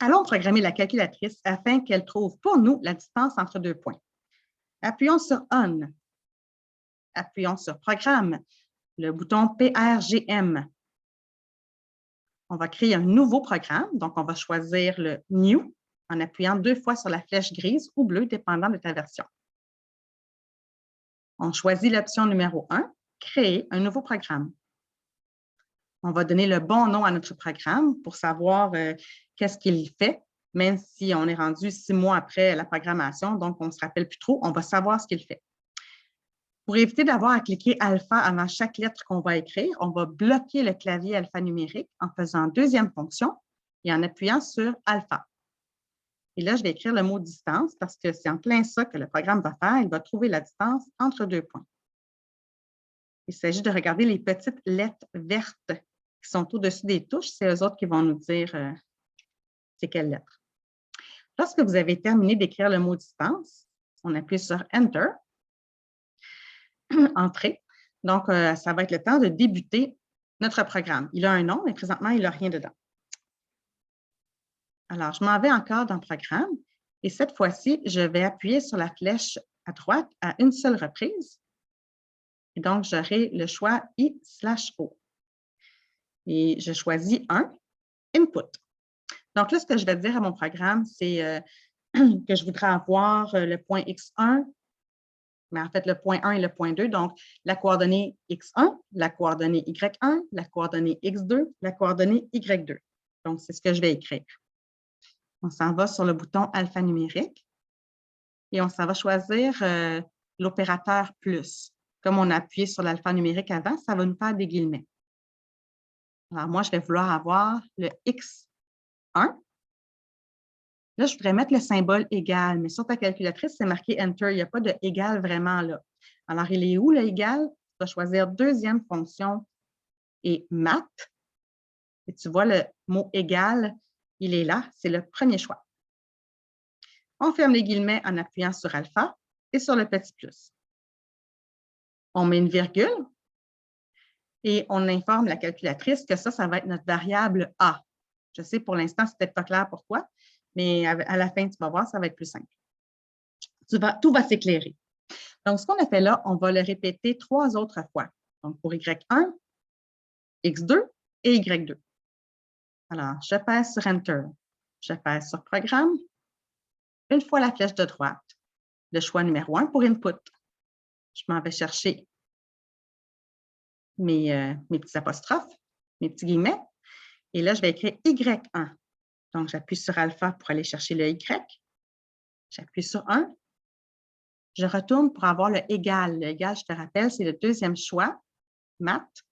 Allons programmer la calculatrice afin qu'elle trouve pour nous la distance entre deux points. Appuyons sur On. Appuyons sur Programme, le bouton PRGM. On va créer un nouveau programme, donc on va choisir le New en appuyant 2 fois sur la flèche grise ou bleue, dépendant de ta version. On choisit l'option numéro 1, Créer un nouveau programme. On va donner le bon nom à notre programme pour savoir qu'est-ce qu'il fait, même si on est rendu 6 mois après la programmation, donc on ne se rappelle plus trop, on va savoir ce qu'il fait. Pour éviter d'avoir à cliquer alpha avant chaque lettre qu'on va écrire, on va bloquer le clavier alphanumérique en faisant deuxième fonction et en appuyant sur alpha. Et là, je vais écrire le mot distance parce que c'est en plein ça que le programme va faire. Il va trouver la distance entre deux points. Il s'agit de regarder les petites lettres vertes qui sont au-dessus des touches. C'est eux autres qui vont nous dire c'est quelle lettre. Lorsque vous avez terminé d'écrire le mot distance, on appuie sur Enter, Entrée. Donc, ça va être le temps de débuter notre programme. Il a un nom, mais présentement, il n'a rien dedans. Alors, je m'en vais encore dans Programme et cette fois-ci, je vais appuyer sur la flèche à droite à une seule reprise. Et donc, j'aurai le choix I/O. Et je choisis un, Input. Donc là, ce que je vais dire à mon programme, c'est que je voudrais avoir le point X1, mais en fait, le point 1 et le point 2. Donc, la coordonnée X1, la coordonnée Y1, la coordonnée X2, la coordonnée Y2. Donc, c'est ce que je vais écrire. On s'en va sur le bouton alphanumérique et on s'en va choisir l'opérateur plus. Comme on a appuyé sur l'alphanumérique avant, ça va nous faire des guillemets. Alors, moi, je vais vouloir avoir le X1. Là, je voudrais mettre le symbole égal, mais sur ta calculatrice, c'est marqué Enter. Il n'y a pas de égal vraiment là. Alors, il est où le égal? Tu vas choisir deuxième fonction et maths. Et tu vois le mot égal, il est là, c'est le premier choix. On ferme les guillemets en appuyant sur alpha et sur le petit plus. On met une virgule et on informe la calculatrice que ça va être notre variable A. Je sais, pour l'instant, c'est peut-être pas clair pourquoi, mais à la fin, tu vas voir, ça va être plus simple. Tout va s'éclairer. Donc, ce qu'on a fait là, on va le répéter 3 autres fois. Donc, pour Y1, X2 et Y2. Alors, je pèse sur Enter. Je pèse sur Programme. Une fois la flèche de droite, le choix numéro 1 pour Input. Je m'en vais chercher mes petits apostrophes, mes petits guillemets. Et là, je vais écrire Y1. Donc, j'appuie sur alpha pour aller chercher le Y. J'appuie sur 1. Je retourne pour avoir le égal. Le égal, je te rappelle, c'est le deuxième choix, maths.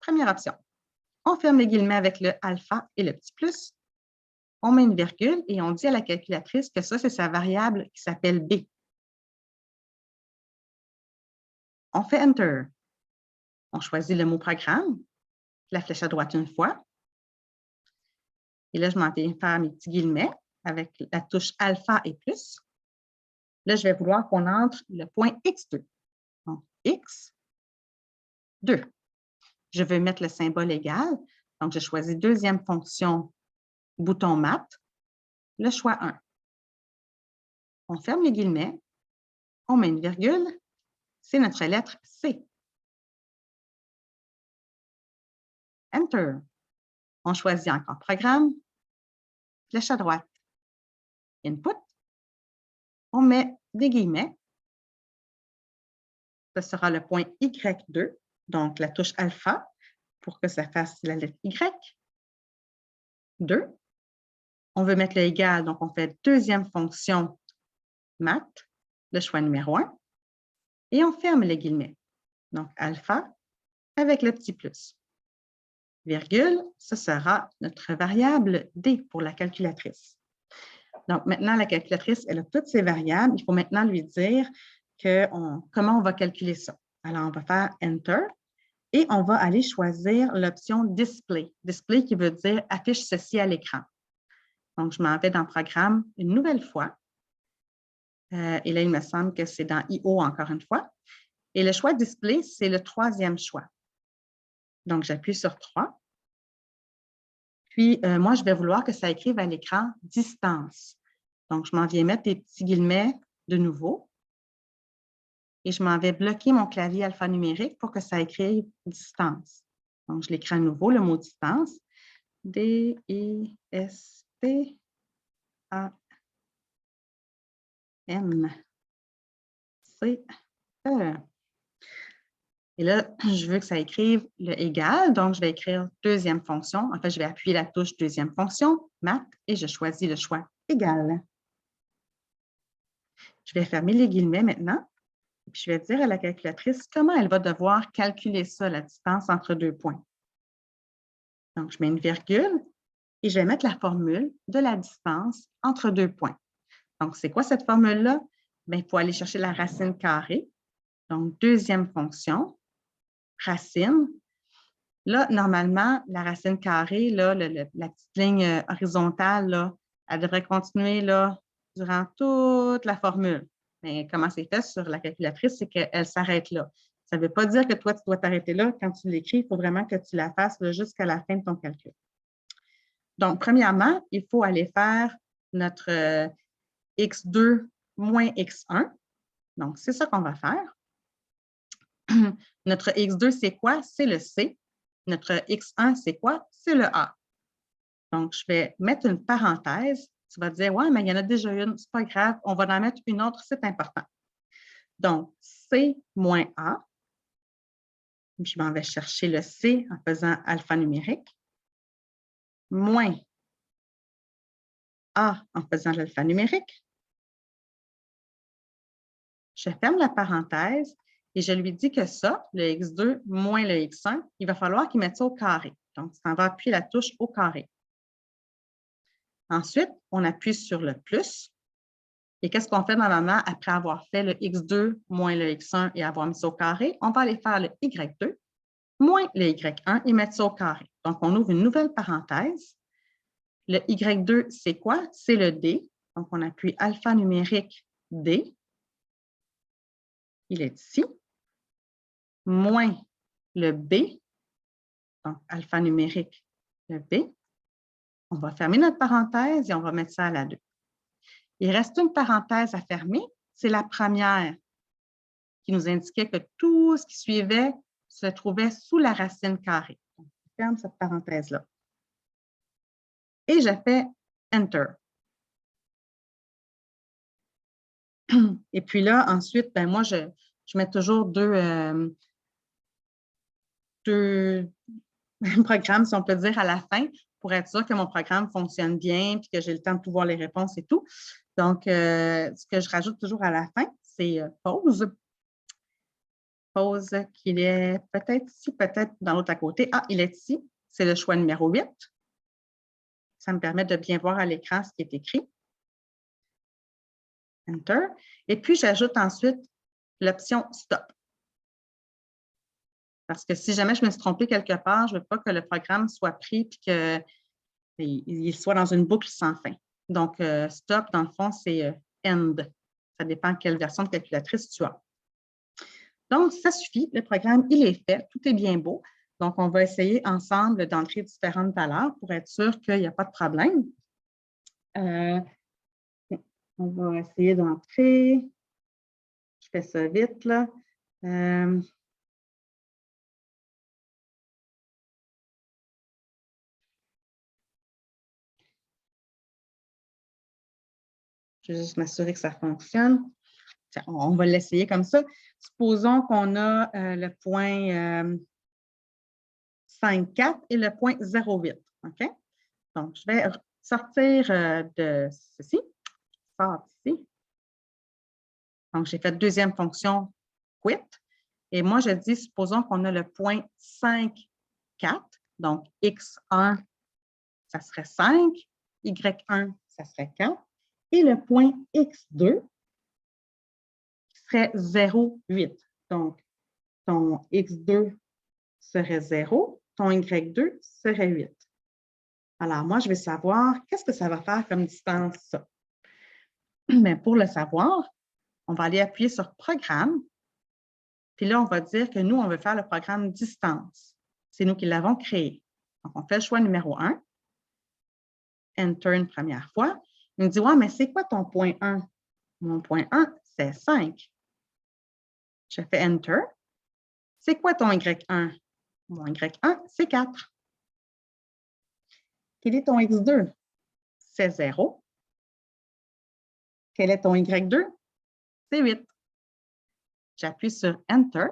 Première option. On ferme les guillemets avec le alpha et le petit plus. On met une virgule et on dit à la calculatrice que ça, c'est sa variable qui s'appelle B. On fait Enter. On choisit le mot programme, la flèche à droite une fois. Et là, je m'en vais faire mes petits guillemets avec la touche alpha et plus. Là, je vais vouloir qu'on entre le point X2. Donc, X2. Je veux mettre le symbole égal. Donc, je choisis deuxième fonction, bouton maths, le choix 1. On ferme les guillemets. On met une virgule. C'est notre lettre C. Enter. On choisit encore Programme, flèche à droite, Input. On met des guillemets. Ce sera le point Y2, donc la touche alpha, pour que ça fasse la lettre Y. 2. On veut mettre le égal, donc on fait deuxième fonction maths, le choix numéro 1, et on ferme les guillemets. Donc alpha avec le petit plus. Virgule, ce sera notre variable D pour la calculatrice. Donc maintenant, la calculatrice, elle a toutes ses variables. Il faut maintenant lui dire comment on va calculer ça. Alors, on va faire Enter et on va aller choisir l'option Display. Display qui veut dire affiche ceci à l'écran. Donc, je m'en vais dans Programme une nouvelle fois. Et là, il me semble que c'est dans IO encore une fois. Et le choix Display, c'est le troisième choix. Donc, j'appuie sur 3. Puis, moi, je vais vouloir que ça écrive à l'écran « distance ». Donc, je m'en viens mettre des petits guillemets de nouveau. Et je m'en vais bloquer mon clavier alphanumérique pour que ça écrive « distance ». Donc, je l'écris à nouveau, le mot « distance ». D-I-S-T-A-N-C-E. Et là, je veux que ça écrive le égal, donc je vais écrire deuxième fonction. En fait, je vais appuyer la touche deuxième fonction, math, et je choisis le choix égal. Je vais fermer les guillemets maintenant, et puis je vais dire à la calculatrice comment elle va devoir calculer ça, la distance entre deux points. Donc, je mets une virgule et je vais mettre la formule de la distance entre deux points. Donc, c'est quoi cette formule-là? Bien, il faut aller chercher la racine carrée. Donc, deuxième fonction, racine. Là, normalement, la racine carrée, là, la petite ligne horizontale, là, elle devrait continuer là, durant toute la formule. Mais comment c'est fait sur la calculatrice, c'est qu'elle s'arrête là. Ça ne veut pas dire que toi, tu dois t'arrêter là. Quand tu l'écris, il faut vraiment que tu la fasses jusqu'à la fin de ton calcul. Donc, premièrement, il faut aller faire notre x2 moins x1. Donc, c'est ça qu'on va faire. Notre x2, c'est quoi? C'est le C. Notre x1, c'est quoi? C'est le A. Donc, je vais mettre une parenthèse. Tu vas te dire, ouais, mais il y en a déjà une, c'est pas grave, on va en mettre une autre, c'est important. Donc, C moins A. Je m'en vais chercher le C en faisant alphanumérique. Moins A en faisant l'alphanumérique. Je ferme la parenthèse et je lui dis que ça, le x2 moins le x1, il va falloir qu'il mette ça au carré. Donc, ça va appuyer la touche au carré. Ensuite, on appuie sur le plus. Et qu'est-ce qu'on fait normalement après avoir fait le x2 moins le x1 et avoir mis ça au carré? On va aller faire le y2 moins le y1 et mettre ça au carré. Donc, on ouvre une nouvelle parenthèse. Le y2, c'est quoi? C'est le d. Donc, on appuie alphanumérique d. Il est ici. Moins le b. Donc, alphanumérique le b. On va fermer notre parenthèse et on va mettre ça à la 2. Il reste une parenthèse à fermer. C'est la première qui nous indiquait que tout ce qui suivait se trouvait sous la racine carrée. Donc, je ferme cette parenthèse-là. Et je fais Enter. Et puis là, ensuite, ben moi, je mets toujours deux programmes, si on peut dire, à la fin, pour être sûr que mon programme fonctionne bien, puis que j'ai le temps de tout voir les réponses et tout. Donc, ce que je rajoute toujours à la fin, c'est pause. Pause qu'il est peut-être ici, peut-être dans l'autre à côté. Ah, il est ici. C'est le choix numéro 8. Ça me permet de bien voir à l'écran ce qui est écrit. Enter. Et puis, j'ajoute ensuite l'option Stop. Parce que si jamais je me suis trompée quelque part, je ne veux pas que le programme soit pris et qu'il soit dans une boucle sans fin. Donc, Stop, dans le fond, c'est End. Ça dépend de quelle version de calculatrice tu as. Donc, ça suffit. Le programme, il est fait. Tout est bien beau. Donc, on va essayer ensemble d'entrer différentes valeurs pour être sûr qu'il n'y a pas de problème. On va essayer d'entrer. Je fais ça vite, là. Je vais juste m'assurer que ça fonctionne. On va l'essayer comme ça. Supposons qu'on a le point 5,4 et le point 0,8. OK? Donc, je vais sortir de ceci. Je sors ici. Donc, j'ai fait deuxième fonction quit. Et moi, je dis, supposons qu'on a le point 5,4. Donc, x1, ça serait 5. y1, ça serait 4. Et le point x2 serait 0,8. Donc, ton x2 serait 0, ton y2 serait 8. Alors, moi, je vais savoir qu'est-ce que ça va faire comme distance, ça. Mais pour le savoir, on va aller appuyer sur « Programme ». Puis là, on va dire que nous, on veut faire le programme distance. C'est nous qui l'avons créé. Donc, on fait le choix numéro 1. Enter une première fois. Il me dit, ouais, mais c'est quoi ton point 1? Mon point 1, c'est 5. Je fais Enter. C'est quoi ton Y1? Mon Y1, c'est 4. Quel est ton X2? C'est 0. Quel est ton Y2? C'est 8. J'appuie sur Enter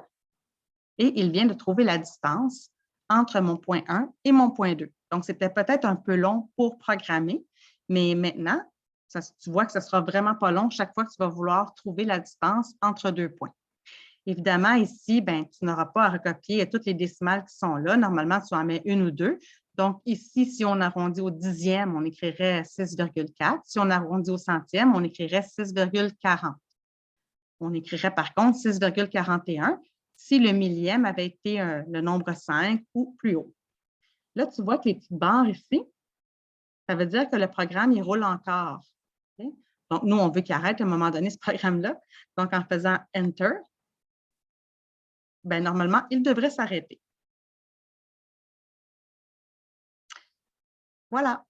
et il vient de trouver la distance entre mon point 1 et mon point 2. Donc, c'était peut-être un peu long pour programmer, mais maintenant, tu vois que ce ne sera vraiment pas long chaque fois que tu vas vouloir trouver la distance entre deux points. Évidemment, ici, ben, tu n'auras pas à recopier toutes les décimales qui sont là. Normalement, tu en mets une ou deux. Donc, ici, si on arrondit au dixième, on écrirait 6,4. Si on arrondit au centième, on écrirait 6,40. On écrirait par contre 6,41 si le millième avait été le nombre 5 ou plus haut. Là, tu vois que les petites barres ici, ça veut dire que le programme, il roule encore. Okay? Donc, nous, on veut qu'il arrête à un moment donné ce programme-là. Donc, en faisant Enter, ben, normalement, il devrait s'arrêter. Voilà.